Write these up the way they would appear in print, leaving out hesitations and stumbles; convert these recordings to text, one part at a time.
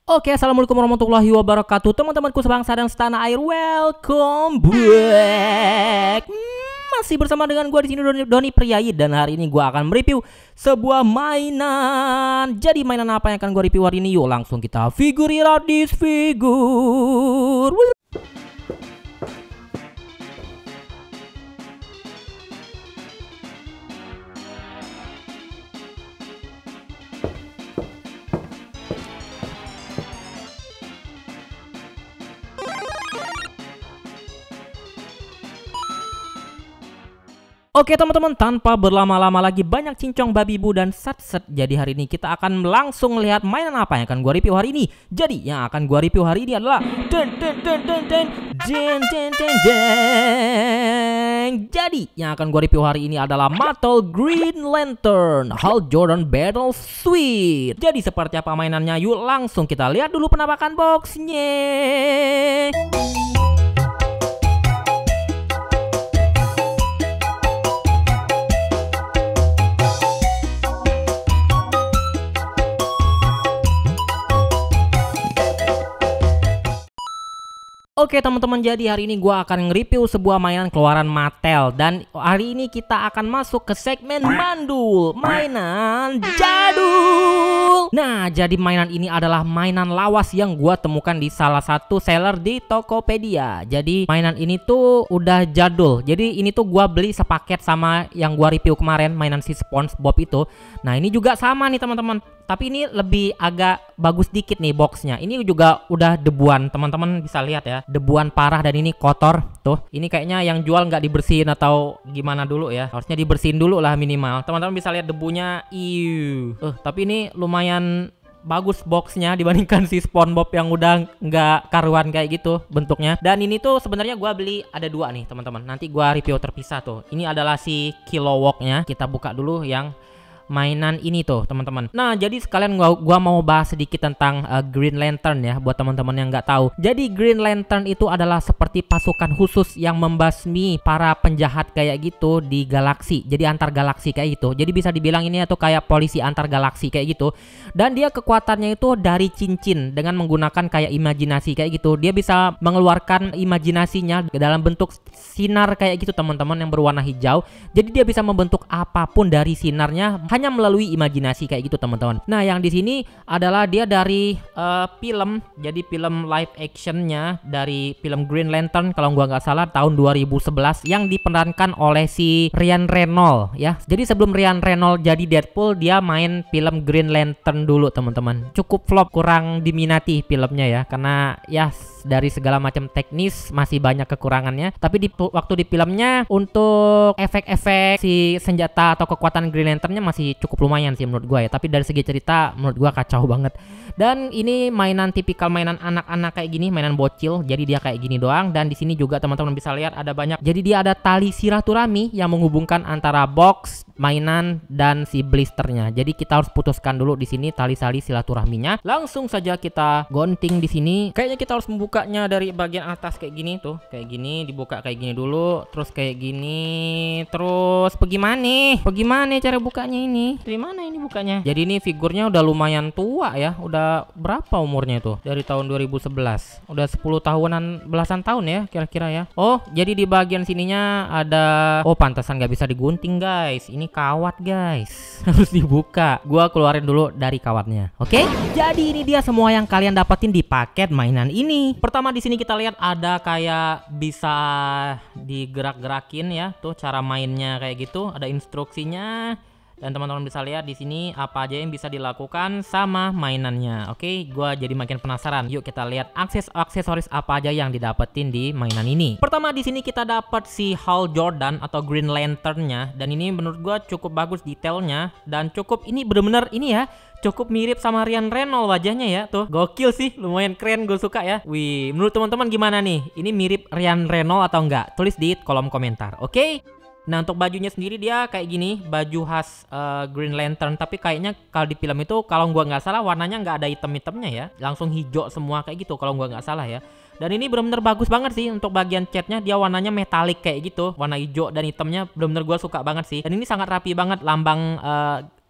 Oke, assalamualaikum warahmatullahi wabarakatuh, teman-temanku sebangsa dan setanah air. Welcome back. Masih bersama dengan gue di sini Doni Priayi, dan hari ini gue akan mereview sebuah mainan. Jadi mainan apa yang akan gue review hari ini? Yuk langsung kita figure it out this figure. Oke teman-teman, tanpa berlama-lama lagi, banyak cincong babi bu dan set. Jadi hari ini kita akan langsung lihat mainan apa yang akan gua review hari ini. Jadi yang akan gua review hari ini adalah Jadi yang akan gua review hari ini adalah Mattel Green Lantern Hal Jordan Battle Suite. Jadi seperti apa mainannya? Yuk langsung kita lihat dulu penampakan boxnya. Oke teman-teman, jadi hari ini gue akan nge-review sebuah mainan keluaran Mattel. Dan hari ini kita akan masuk ke segmen mandul, mainan jadul. Nah, jadi mainan ini adalah mainan lawas yang gue temukan di salah satu seller di Tokopedia. Jadi mainan ini tuh udah jadul. Jadi ini tuh gue beli sepaket sama yang gue review kemarin, mainan si SpongeBob itu. Nah ini juga sama nih teman-teman, tapi ini lebih agak bagus dikit nih boxnya. Ini juga udah debuan, teman-teman bisa lihat ya, debuan parah, dan ini kotor tuh. Ini kayaknya yang jual nggak dibersihin atau gimana dulu ya, harusnya dibersihin dulu lah minimal. Teman-teman bisa lihat debunya. Tapi ini lumayan bagus boxnya dibandingkan si SpongeBob yang udah nggak karuan kayak gitu bentuknya. Dan ini tuh sebenarnya gua beli ada dua nih teman-teman, nanti gua review terpisah tuh. Ini adalah si Kilowog-nya. Kita buka dulu yang mainan ini tuh teman-teman. Nah jadi sekalian gua mau bahas sedikit tentang Green Lantern ya, buat teman-teman yang nggak tahu. Jadi Green Lantern itu adalah seperti pasukan khusus yang membasmi para penjahat kayak gitu di galaksi. Jadi antar galaksi kayak gitu. Jadi bisa dibilang ini tuh kayak polisi antar galaksi kayak gitu. Dan dia kekuatannya itu dari cincin dengan menggunakan kayak imajinasi kayak gitu. Dia bisa mengeluarkan imajinasinya dalam bentuk sinar kayak gitu teman-teman, yang berwarna hijau. Jadi dia bisa membentuk apapun dari sinarnya hanya melalui imajinasi kayak gitu teman-teman. Nah yang di sini adalah dia dari film, jadi film live actionnya dari film Green Lantern kalau gua nggak salah tahun 2011, yang diperankan oleh si Ryan Reynolds ya. Jadi sebelum Ryan Reynolds jadi Deadpool, dia main film Green Lantern dulu teman-teman. Cukup flop, kurang diminati filmnya ya, karena ya dari segala macam teknis masih banyak kekurangannya. Tapi waktu di filmnya untuk efek-efek si senjata atau kekuatan Green Lanternnya masih cukup lumayan sih menurut gue ya. Tapi dari segi cerita menurut gue kacau banget. Dan ini mainan tipikal mainan anak-anak kayak gini, mainan bocil. Jadi dia kayak gini doang. Dan di sini juga teman-teman bisa lihat ada banyak. Jadi dia ada tali silaturahmi yang menghubungkan antara box, mainan, dan si blisternya. Jadi kita harus putuskan dulu di sini tali-tali silaturahminya. Langsung saja kita gunting di sini. Kayaknya kita harus membukanya dari bagian atas kayak gini tuh. Kayak gini, dibuka kayak gini dulu, terus kayak gini, terus bagaimana cara bukanya ini? Dari mana ini bukanya? Jadi ini figurnya udah lumayan tua ya. Udah berapa umurnya itu? Dari tahun 2011. Udah 10 tahunan, belasan tahun ya kira-kira ya. Oh, jadi di bagian sininya ada, oh pantasan nggak bisa digunting guys. Ini kawat guys. Harus dibuka. Gua keluarin dulu dari kawatnya. Oke? Jadi ini dia semua yang kalian dapetin di paket mainan ini. Pertama di sini kita lihat ada kayak bisa digerak-gerakin ya. Tuh cara mainnya kayak gitu, ada instruksinya. Dan teman-teman bisa lihat di sini apa aja yang bisa dilakukan sama mainannya. Oke, gua jadi makin penasaran. Yuk kita lihat aksesoris apa aja yang didapetin di mainan ini. Pertama di sini kita dapat si Hal Jordan atau Green Lantern-nya, dan ini menurut gua cukup bagus detailnya, dan cukup ini bener-bener ini ya, cukup mirip sama Ryan Reynolds wajahnya ya. Tuh gokil sih, lumayan keren, gue suka ya. Wih, menurut teman-teman gimana nih? Ini mirip Ryan Reynolds atau enggak? Tulis di kolom komentar. Oke? Nah untuk bajunya sendiri dia kayak gini, baju khas Green Lantern. Tapi kayaknya kalau di film itu kalau gua nggak salah warnanya nggak ada item-itemnya ya, langsung hijau semua kayak gitu kalau gua nggak salah ya. Dan ini benar-benar bagus banget sih untuk bagian catnya, dia warnanya metalik kayak gitu, warna hijau dan hitamnya benar-benar gue suka banget sih. Dan ini sangat rapi banget lambang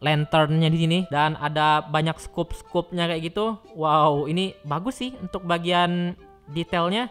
lanternnya di sini dan ada banyak scoop-scoopnya kayak gitu. Wow, ini bagus sih untuk bagian detailnya.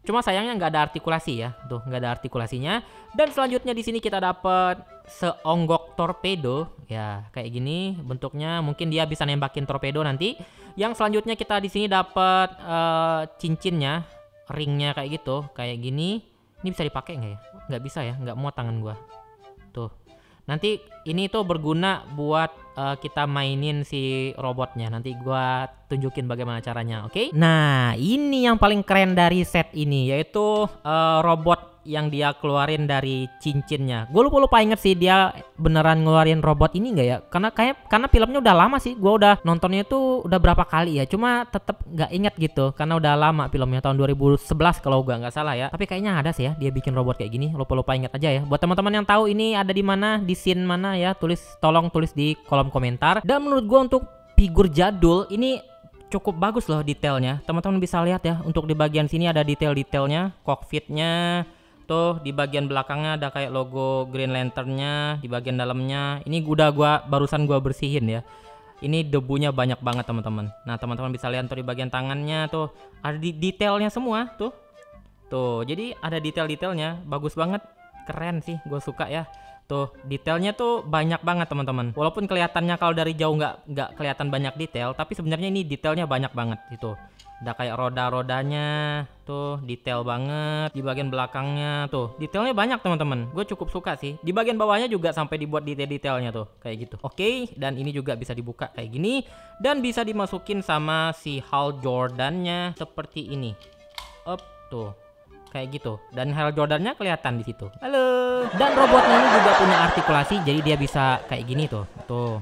Cuma sayangnya nggak ada artikulasi ya, tuh nggak ada artikulasinya. Dan selanjutnya di sini kita dapat seonggok torpedo, ya kayak gini bentuknya. Mungkin dia bisa nembakin torpedo nanti. Yang selanjutnya kita di sini dapat cincinnya, ringnya kayak gitu, kayak gini. Ini bisa dipakai nggak ya? Nggak bisa ya, nggak muat tangan gua. Tuh. Nanti ini tuh berguna buat kita mainin si robotnya. Nanti gua tunjukin bagaimana caranya, oke? Nah, ini yang paling keren dari set ini, yaitu robot yang dia keluarin dari cincinnya. Gue lupa inget sih dia beneran ngeluarin robot ini nggak ya? Karena filmnya udah lama sih. Gue udah nontonnya itu udah berapa kali ya. Cuma tetep nggak inget gitu karena udah lama filmnya, tahun 2011 kalau gue nggak salah ya. Tapi kayaknya ada sih ya dia bikin robot kayak gini. Lupa inget aja ya. Buat teman-teman yang tahu ini ada di mana, di scene mana ya, tolong tulis di kolom komentar. Dan menurut gue untuk figur jadul ini cukup bagus loh detailnya. Teman-teman bisa lihat ya, untuk di bagian sini ada detail-detailnya, cockpitnya. Tuh di bagian belakangnya ada kayak logo Green Lantern-nya, di bagian dalamnya. Ini udah barusan gua bersihin ya. Ini debunya banyak banget teman-teman. Nah, teman-teman bisa lihat tuh di bagian tangannya tuh ada detailnya semua tuh. Tuh, jadi ada detail-detailnya, bagus banget. Keren sih, gue suka ya. Tuh, detailnya tuh banyak banget teman-teman. Walaupun kelihatannya kalau dari jauh nggak kelihatan banyak detail, tapi sebenarnya ini detailnya banyak banget gitu. Ada kayak roda-rodanya, tuh detail banget. Di bagian belakangnya tuh detailnya banyak teman-teman. Gue cukup suka sih. Di bagian bawahnya juga sampai dibuat detail-detailnya tuh kayak gitu. Oke, dan ini juga bisa dibuka kayak gini dan bisa dimasukin sama si Hal Jordan-nya seperti ini. Up tuh. Kayak gitu. Dan Hal Jordan-nya kelihatan di situ. Halo. Dan robotnya ini juga punya artikulasi, jadi dia bisa kayak gini tuh. Tuh.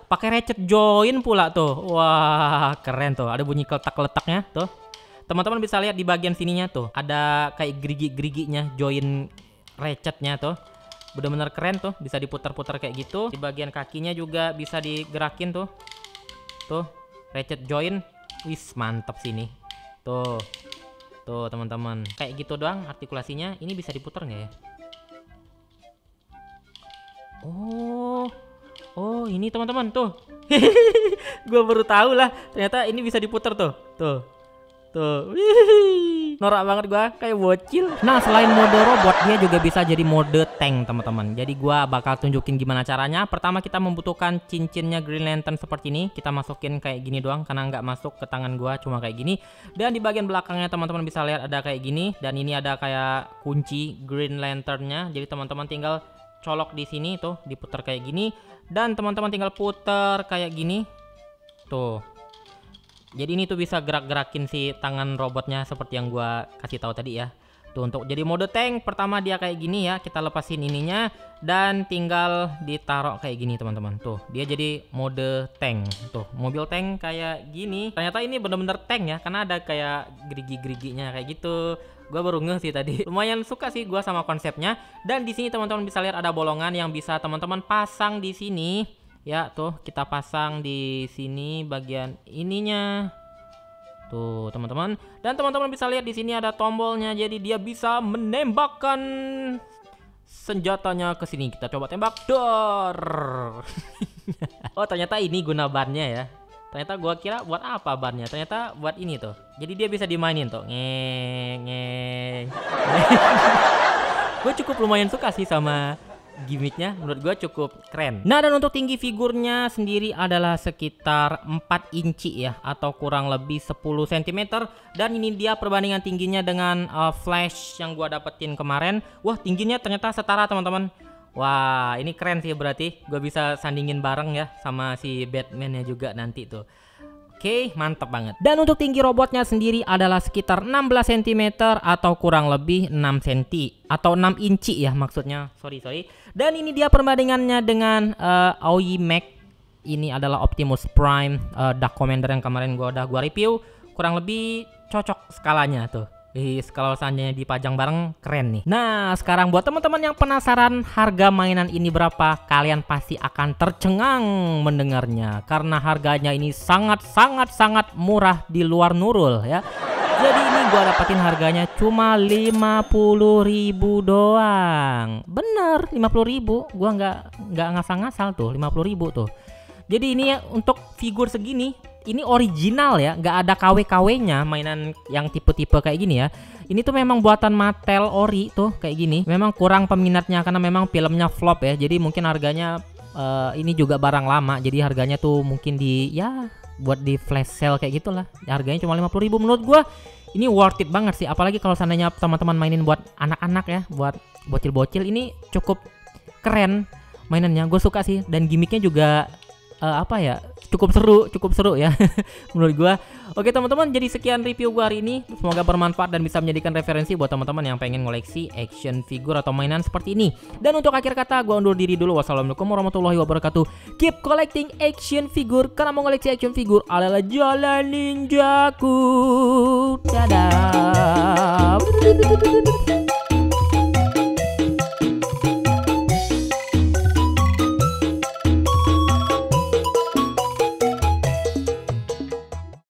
Pakai ratchet join pula tuh. Wah, keren tuh. Ada bunyi keletak-letaknya tuh. Teman-teman bisa lihat di bagian sininya tuh. Ada kayak gerigi-geriginya join ratchetnya tuh. Bener-bener keren tuh. Bisa diputar-putar kayak gitu. Di bagian kakinya juga bisa digerakin tuh. Tuh, ratchet join. Wis, mantap sini. Tuh. Tuh, teman-teman. Kayak gitu doang artikulasinya. Ini bisa diputar nggak ya? Oh, ini teman-teman tuh. Gue baru tahu lah, ternyata ini bisa diputar tuh. Tuh. Norak banget gue, kayak bocil. Nah, selain mode robot, dia juga bisa jadi mode tank, teman-teman. Jadi gue bakal tunjukin gimana caranya. Pertama kita membutuhkan cincinnya Green Lantern seperti ini. Kita masukin kayak gini doang, karena nggak masuk ke tangan gue, cuma kayak gini. Dan di bagian belakangnya teman-teman bisa lihat ada kayak gini. Dan ini ada kayak kunci Green Lantern-nya. Jadi teman-teman tinggal colok di sini tuh, diputar kayak gini. Dan teman-teman tinggal putar kayak gini. Tuh. Jadi ini tuh bisa gerak-gerakin si tangan robotnya seperti yang gua kasih tahu tadi ya. Tuh, untuk jadi mode tank pertama dia kayak gini ya. Kita lepasin ininya dan tinggal ditaruh kayak gini teman-teman. Tuh, dia jadi mode tank. Tuh, mobil tank kayak gini. Ternyata ini bener-bener tank ya, karena ada kayak gerigi-geriginya kayak gitu. Gua baru ngeh sih tadi. Lumayan suka sih gua sama konsepnya. Dan di sini teman-teman bisa lihat ada bolongan yang bisa teman-teman pasang di sini. Ya, tuh kita pasang di sini bagian ininya. Tuh, teman-teman. Dan teman-teman bisa lihat di sini ada tombolnya. Jadi dia bisa menembakkan senjatanya ke sini. Kita coba tembak. Dor. Oh, ternyata ini guna bannya ya. Ternyata gua kira buat apa bannya. Ternyata buat ini tuh. Jadi dia bisa dimainin tuh. Ngeng. Gue cukup lumayan suka sih sama gimmicknya, menurut gue cukup keren. Nah, dan untuk tinggi figurnya sendiri adalah sekitar 4 inci ya, atau kurang lebih 10 cm. Dan ini dia perbandingan tingginya dengan Flash yang gue dapetin kemarin. Wah, tingginya ternyata setara teman-teman. Wah, ini keren sih, berarti gue bisa sandingin bareng ya sama si Batman-nya juga nanti tuh. Oke, mantap banget. Dan untuk tinggi robotnya sendiri adalah sekitar 16 cm atau kurang lebih 6 cm atau 6 inci ya maksudnya. Sorry. Dan ini dia perbandingannya dengan Aoi Max. Ini adalah Optimus Prime Dark Commander yang kemarin gua review. Kurang lebih cocok skalanya tuh. Kalau seandainya dipajang bareng keren nih. Nah, sekarang buat teman-teman yang penasaran harga mainan ini berapa, kalian pasti akan tercengang mendengarnya karena harganya ini sangat murah di luar Nurul ya. Jadi ini gua dapetin harganya cuma 50.000 doang. Bener, 50.000. Gua nggak ngasal-ngasal tuh, 50.000 tuh. Jadi ini ya untuk figur segini, ini original ya, nggak ada KW-KW-nya mainan yang tipe-tipe kayak gini ya. Ini tuh memang buatan Mattel ori tuh kayak gini. Memang kurang peminatnya karena memang filmnya flop ya. Jadi mungkin harganya ini juga barang lama. Jadi harganya tuh mungkin buat di flash sale kayak gitulah. Harganya cuma 50.000 menurut gua. Ini worth it banget sih. Apalagi kalau seandainya teman-teman mainin buat anak-anak ya, buat bocil-bocil, ini cukup keren mainannya. Gue suka sih dan gimmicknya juga cukup seru ya menurut gua. Oke teman-teman, jadi sekian review gua hari ini, semoga bermanfaat dan bisa menjadikan referensi buat teman-teman yang pengen ngoleksi action figure atau mainan seperti ini. Dan untuk akhir kata, gua undur diri dulu. Wassalamualaikum warahmatullahi wabarakatuh. Keep collecting action figure, karena mau ngoleksi action figure adalah jalan ninjaku. Dadah.